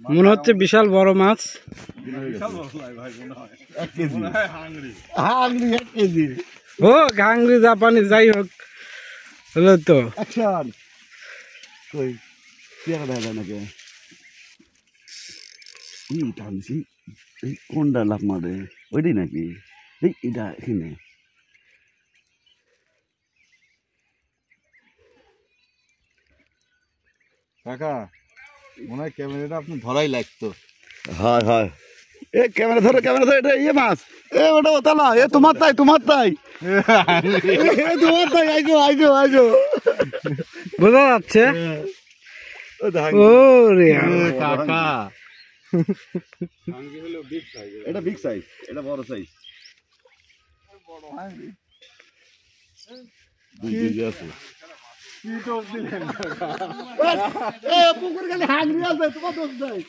মনে হচ্ছে বিশাল বড় মাছ। ও ঘাংরি জাপানি যাই হোক হলো তো। কোনটা লাভ মারে ওইটাই নাকি? এটা এখানে কাকা মনে হয় ক্যামেরাটা আপনি ধরাই লাগতো। হয় হয় এ ক্যামেরা ধরে এটা ইয়ে মাছ এ ওটা ওতালা এ তোমার তাই তোমার তাই বোঝা যাচ্ছে। ও রে কাকা এটা বিগ সাইজ, এটা বড় সাইজ। পুকুর গেলে হাঙ্গরি আছে তোমার দোষ নাই।